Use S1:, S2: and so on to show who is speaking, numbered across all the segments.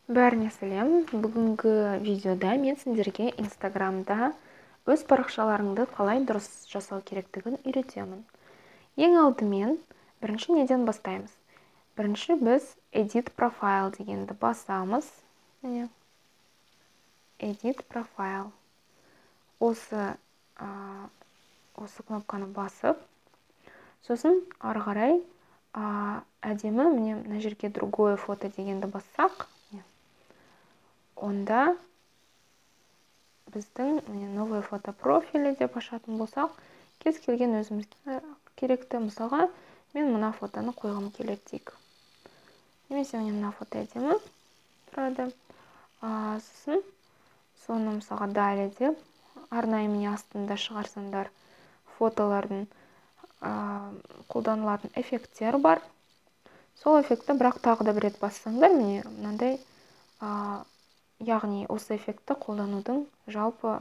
S1: Бәріне сәлем. Бүгінгі видеода мен сендерге Инстаграмда өз парақшаларыңды қалай дұрыс жасау керектігін үйретемін. Ең алдымен бірінші неден бастаймыз? Бірінші біз Edit Profile дегенді басамыз. Edit Profile. Осы кнопканы басып, сосын ары қарай әдемі мына жерге другое фото дегенді бассақ, онда біздің новое фото профилі деп ашатын болсақ, кез келген өзімізге керекті. Мысалға, мен мына фотоны қойғым келеді дейік. Немесе мына фото әдемі тұрады. Сосын соны мысалға далее деп арнайы міне астында шығарсаңдар фотолардың қолданылатын эффекттер бар. Сол эффектті бірақ тағы да бір рет бассаңдар, міне мынандай, яғни осы эффектті қолданудың жалпы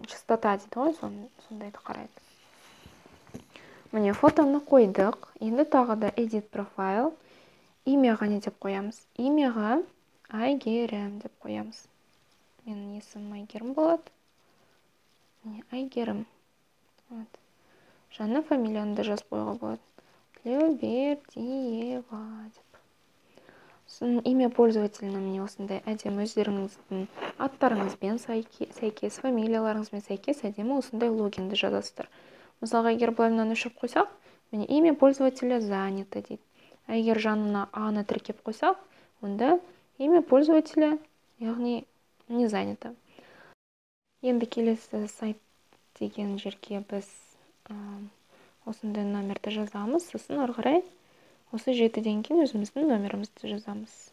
S1: частота дейді ғой, сондайды қарайды. Міне фотоны қойдық. Енді тағы да Edit Profile. Имяға не деп қоямыз? Имяға Айгерім деп қоямыз. Менің есімім Айгерім болады. Айгерім. Жаңа фамилияны да жазып қоюға болады. Тілеубердиева деп. Сосын имя пользователіні міне осындай әдемі өздеріңіздің аттарыңызбен сәйкес, фамилияларыңызбен сәйкес әдемі осындай логинді жазасыздар. Мысалға, егер былай мынаны өшіріп қойсақ, міне имя пользователя занято дейді. Егер жанына аны тіркеп қойсақ, онда имя пользователя, яғни не занято. Енді келесі сайт деген жерге біз осындай номерді жазамыз. Сосын ары қарай осы 7-ден кейін өзіміздің номерімізді жазамыз.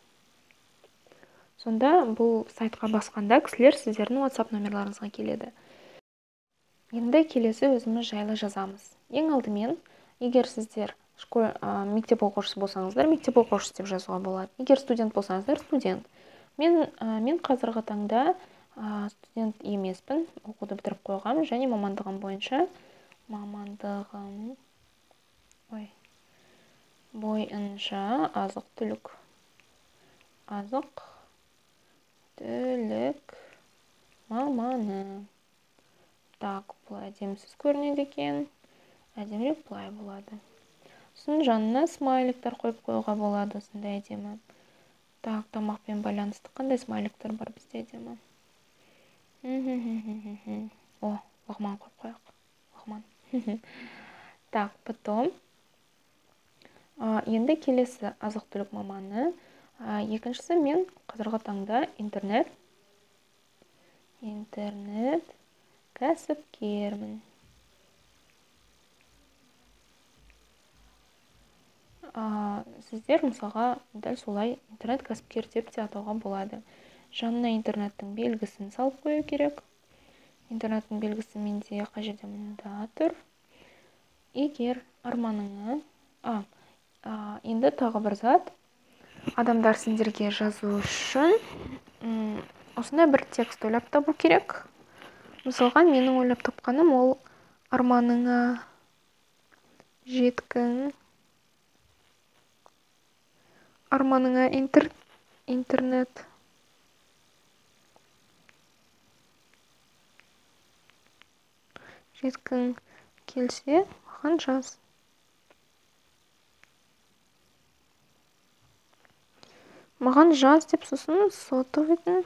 S1: Сонда бұл сайтқа басқанда кісілер сіздердің WhatsApp номерларыңызға келеді. Енді келесі өзіміз жайлы жазамыз. Ең алдымен, егер сіздер мектеп оқушысы болсаңыздар, мектеп оқушысы деп жазуға болады. Егер студент болсаңыздар, студент. Мен қазіргі таңда студент емеспін, оқуды бітіріп қойғам, және мамандығым бойынша азық-түлік маманы. Так, бұл әдемсіз көрінеді екен. Әдемірек бұлай болады. Сосын жанына смайликтер қойып қоюға болады, осындай әдемі. Так, тамақпен байланысты қандай смайликтер бар бізде әдемі? Лағман қойып қояқ. Лағман. Так, потом енді келесі азық-түлік маманы. Екіншісі мен қазіргі таңда интернет кәсіпкермін. Сіздер мысалға дәл солай интернет кәсіпкер деп те атауға болады. Жанына интернеттің белгісін салып қою керек. Интернеттің белгісі менде қай жерде мұнда тұр. Егер арманыңа, енді тағы бір зат, адамдар сендерге жазу үшін осындай бір текст ойлап табу керек. Мысалға, менің ойлап тапқаным ол арманыңа жеткін. Арманыңа интернет жеткін келсе, маған жаз. Маған жаз деп, сосын сотовыйдың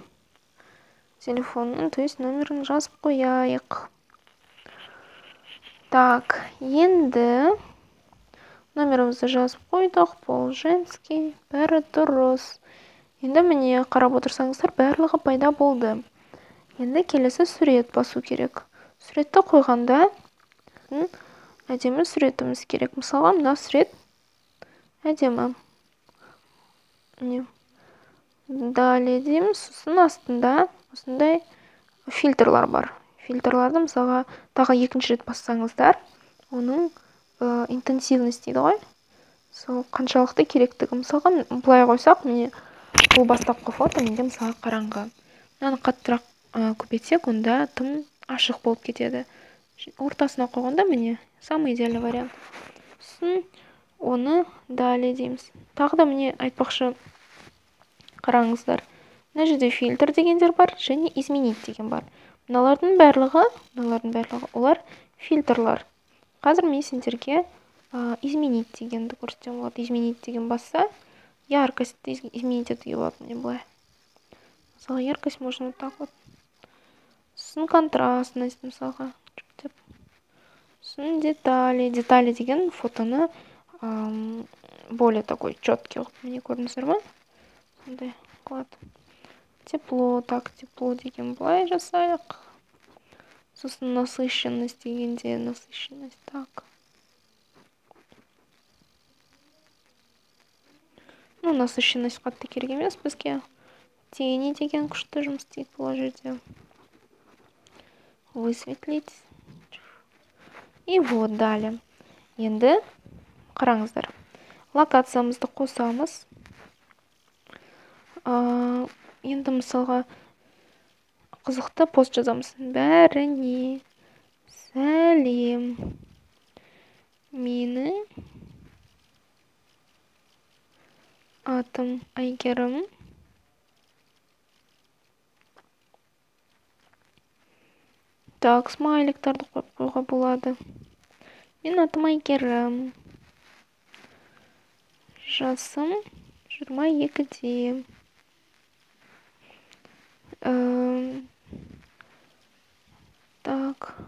S1: телефонның, то есть номерін жазып қояйық. Так, енді номерімізді жазып қойдық, бұл женский, бәрі дұрыс. Енді міне қарап отырсаңыздар, барлығы пайда болды. Енді келесі сурет басу керек. Суретті қойғанда әдемі суретіміз керек. Мысалға, мына сурет әдемі. Далее дейміз, сосын астында осындай фильтрлар бар. Фильтрларды мысалға тағы екінші рет бассаңыздар, оның интенсивность дейді ғой. Сол қаншалықты керектігі. Мысалға, бұлай қойсақ, міне бұл бастапқы фото менде мысалға қараңғы. Мынаны қаттырақ көбейтсек, онда тым ашық болып кетеді. Ортасына қойғанда міне самый идеальный вариант. Сосын оны далее дейміз. Тағы да міне айтпақшы, қараңыздар. Мына жерде фильтр дегендер бар, және изменить деген бар. Мыналардың барлығы олар фильтрлар. Қазір мен сендерге изменить дегенді көрсетем болады. Изменить деген басса, яркостьті изменить етуге болады. Міне былай. Мысалға, яркость можно вот так вот. Сосын контрастность, мысалға. Сосын детали. Детали деген фотоны более такой четкий. Міне көрдіңіздер ма? Сондай қылады. Тепло, так, тепло деген былай жасайық. Сосын насыщенность дегенде, насыщенность, так. Ну, насыщенность қатты керек емес бізге. Тени деген күшті жұмыс істейді бұл жерде. Высветлить. И вот далее. Енді қараңыздар. Локациямызды қосамыз. Енді мысалға қызықты пост жазамыз. Бәріне сәлем. Менің атым Айгерім. Так, смайликтарды қойып қойға болады. Мен атым Айгерім. Жасым 22-де. Так,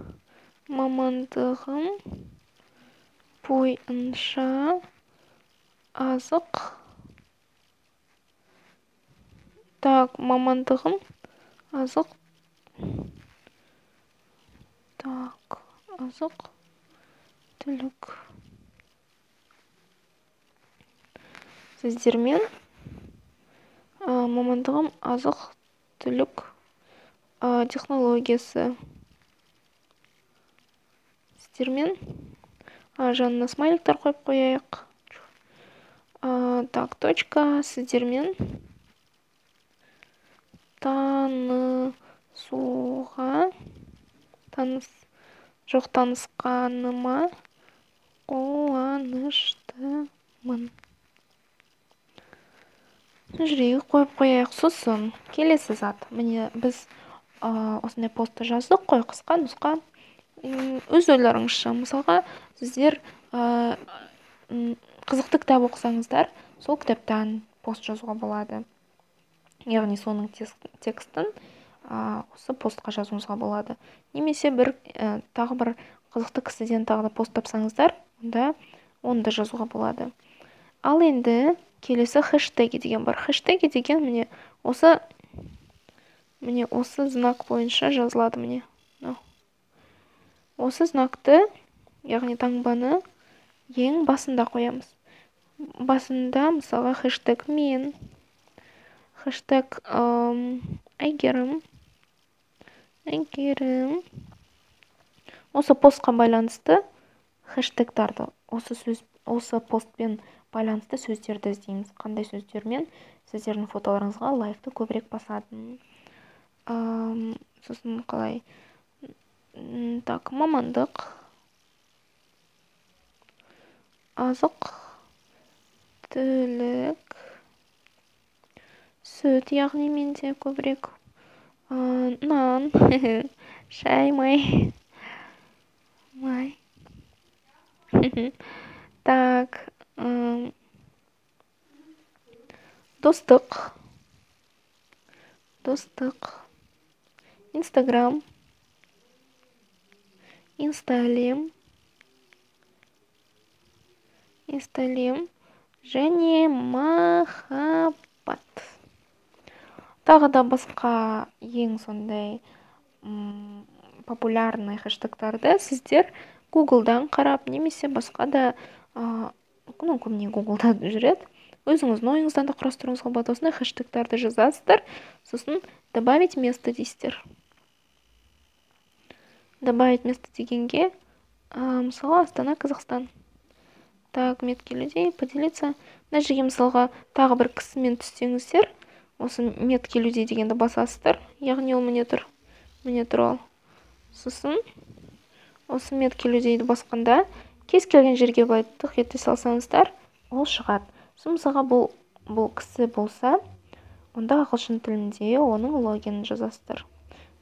S1: мамандығым бойынша азық. Так, мамандығым азық. Так, азық түлік. Сіздермен мамандығым азық түлік технологиясы. Сіздермен жанына смайликтар қойып қояйық. Так, точка. Сіздермен танысқаныма қуаныштымын. Жүрегі қойып қояйық. Сосын келесі зат. Міне біз осындай постты жаздық қой, қысқа нұсқа. Өз ойларыңызша, мысалға, сіздер қызықты кітап оқысаңыздар, сол кітаптан пост жазуға болады. Яғни соның текстін осы постқа жазуыңызға болады. Немесе тағы бір қызықты кісіден тағы да пост тапсаңыздар, оны да жазуға болады. Ал енді келесі хэштеги деген бар. Хэштеги деген міне осы знак бойынша жазылады міне. Осы знакты, яғни таңбаны ең басында қоямыз. Басында, мысалға, хэштег мен, хэштег Айгерім. Осы постқа байланысты хэштегтарды, осы постпен байланысты сөздерді іздейміз. Қандай сөздермен сіздердің фотоларыңызға лайкты көбірек басатын. Сосын қалай? Так, мамандық. Азық түлік. Сүт, яғни менде көбірек. Нан. Шай, май. Так. Достық. Инстаграм. Инсталем. Және махаббат. Тағы да басқа ең сондай популярный хэштегтарды сіздер Google-дан қарап, немесе басқа да, көбіне Google-да жүреді. Өзіңіздің ойыңыздан да құрастыруыңызға болады. Осындай хэштегтарды жазасыздар. Сосын добавить место дейсіздер. Добавить место дегенге, мысалға, Астана, Қазақстан. Так, метки людей, поделиться. Мына жерге мысалға тағы бір кісімен түссеңіздер, осы метки людей дегенді басасыздар. Яғни ол міне тұр ол. Сосын осы метки людейді басқанда кез келген жерге былай тық ете салсаңыздар, ол шығады. Мысалға бұл кісі болса, онда ағылшын тілінде оның логинін жазасыздар.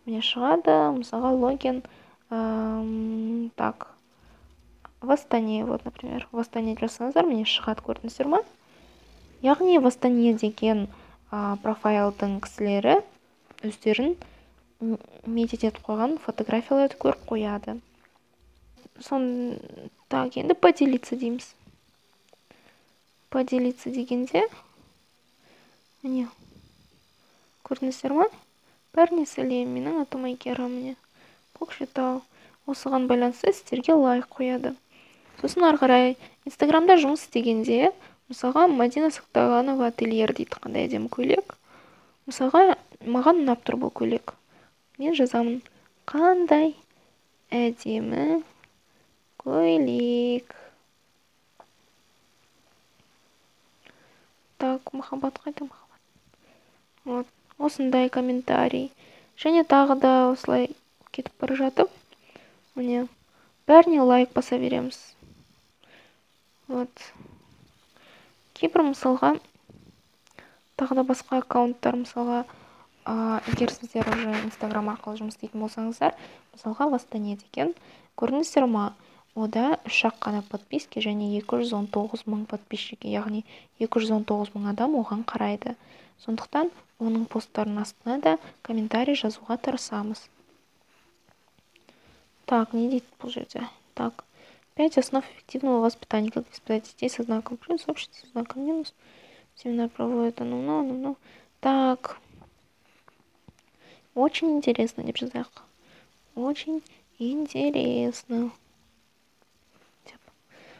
S1: Міне шығады, мысалға логин, так, восстание, вот, например, восстание жазсаңыздар, міне шығады, көрдіңіздер ма? Яғни восстание деген профайлдың кісілері өздерін медит етіп қойған фотографияларды көріп қояды. Так, енді поделиться дейміз. Поделиться дегенде, міне, көрдіңіздер ма? Бәріне сәлем, менің атым Айгерім, міне, Көкшетау. Осыған байланысты сіздерге лайк қояды. Сосын ары қарай Инстаграмда жұмыс істегенде, мысалға Мадина Сақтағанова ательер дейді, қандай әдемі көйлек. Мысалға маған ұнап тұр бұл көйлек. Мен жазамын, қандай әдемі көйлек. Так, махаббат, қайда махаббат? Вот, осындай комментарий. Және тағы да осылай кетіп бара жатып, міне, бәріне лайк баса береміз. Вот. Кейбір мысалға, тағы да басқа аккаунттар, мысалға, егер сіздер уже Инстаграм арқылы жұмыс істейтін болсаңыздар, мысалға восстание деген, көрдіңіздер ма? Ода 3-ақ қана подписки және 219 мың подписчики, яғни 219 мың адам оған қарайды. Сондықтан оның посттарының астына да комментарий жазуға тырысамыз. Так, не дейді бұл жерде. Так, 5 основ эффективного воспитания. Как воспитать детей со знаком плюс, общество со знаком минус. Семинар проводят, Так, очень интересно, деп жазайық. Очень интересно.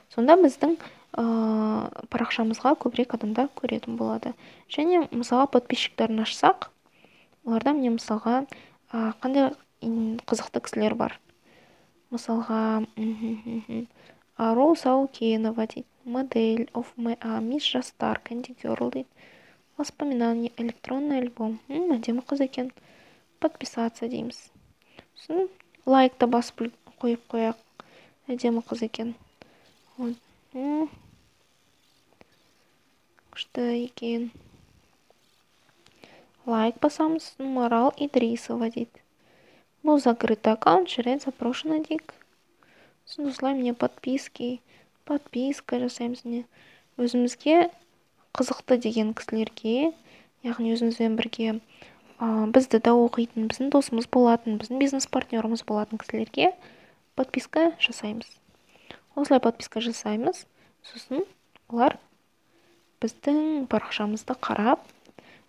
S1: Сонда біздің парақшамызға көбірек адамдар көретін болады. Және мысалға подписчиктерін ашсақ, оларда міне мысалға қандай қызықты кісілер бар. Мысалға Ару Саукенова дейді, модель of Мисс Жастар, Candy Girl дейді, воспоминание, электронный альбом. Әдемі қыз екен. Подписаться дейміз. Сосын лайкты басып қойып қояқ. Әдемі қыз екен. Күшті екен. Лайк басамыз. Марал Идрисова дейді. Бұл закрытый аккаунт, жарайды, запрошено дейік. Сосын осылай міне подписка жасаймыз. Өзімізге қызықты деген кісілерге, яғни өзімізбен бірге бізді да оқитын, біздің досымыз болатын, біздің бизнес-партнеріміз болатын кісілерге подписка жасаймыз. Осылай подписка жасаймыз. Сосын олар біздің парақшамызды қарап,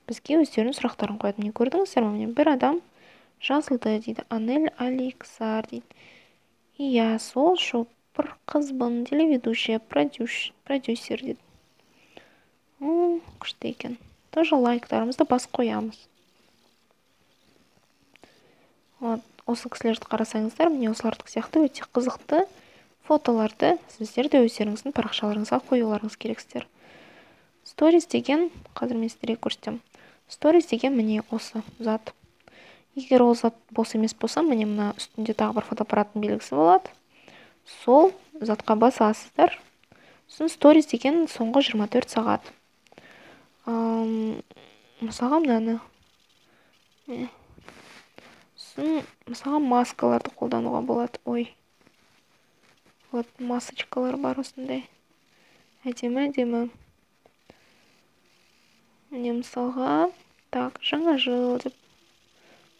S1: бізге өздерінің сұрақтарын қояды. Міне көрдіңіздер ме? Бір адам жазылды дейді. Анель Алексар дейді. Иә, сол шопыр қызбын, телеведущая, продюсер дейді. Күшті екен. Тоже лайктарымызды бас қоямыз. Осы кісілерді қарасаңыздар, міне осылардың сияқты өте қызықты фотоларды сіздер де өздеріңіздің парақшаларыңызға қоюларыңыз керексіздер. Stories деген, қазір мен сіздерге көрсетем. Stories деген міне осы зат. Егер ол зат бос емес болса, міне мына үстінде тағы бір фотоаппараттың белгісі болады. Сол затқа басасыздар. Сосын Stories деген соңғы 24 сағат. Мысалға мынаны. Мысалға маскаларды қолдануға болады. Ой. Вот масочкалар бар осындай. Әдемі. Міне мысалға, так, жаңа жыл деп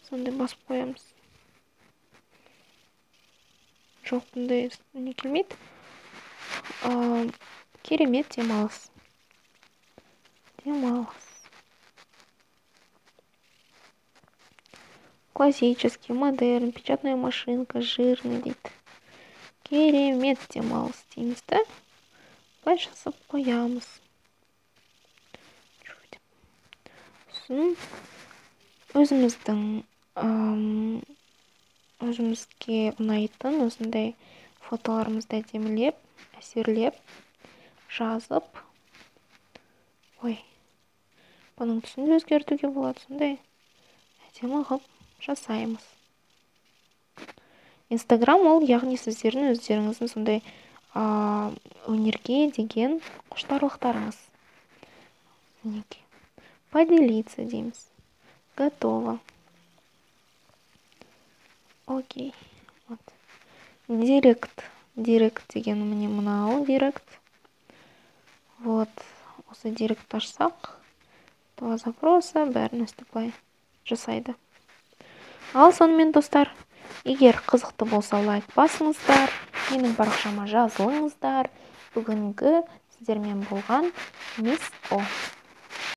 S1: сондай басып қоямыз. Жоқ, бұндай не келмейді. Керемет демалыс. Классический, модерн, печатная машинка, жирный дейді. Керемет демалыс дейміз, да? Былай жасап қоямыз. Өзімізге ұнайтын осындай фотоларымызды әдемілеп, әсерлеп, жазып. Ой, бұның түсін өзгертуге болады, сондай әдемі ғып жасаймыз. Инстаграм ол, яғни сіздердің өздеріңіздің сондай өнерге деген құштарлықтарыңыз. Поделиться дейміз. Готово. Окей. Вот. Директ деген міне мынау директ. Вот. Осы директ ашсақ, два запроса, бәрін өстіп жасайды. Ал сонымен достар, егер қызықты болса лайк басыңыздар, менің парақшама жазылыңыздар. Бүгінгі сіздермен болған мисс О.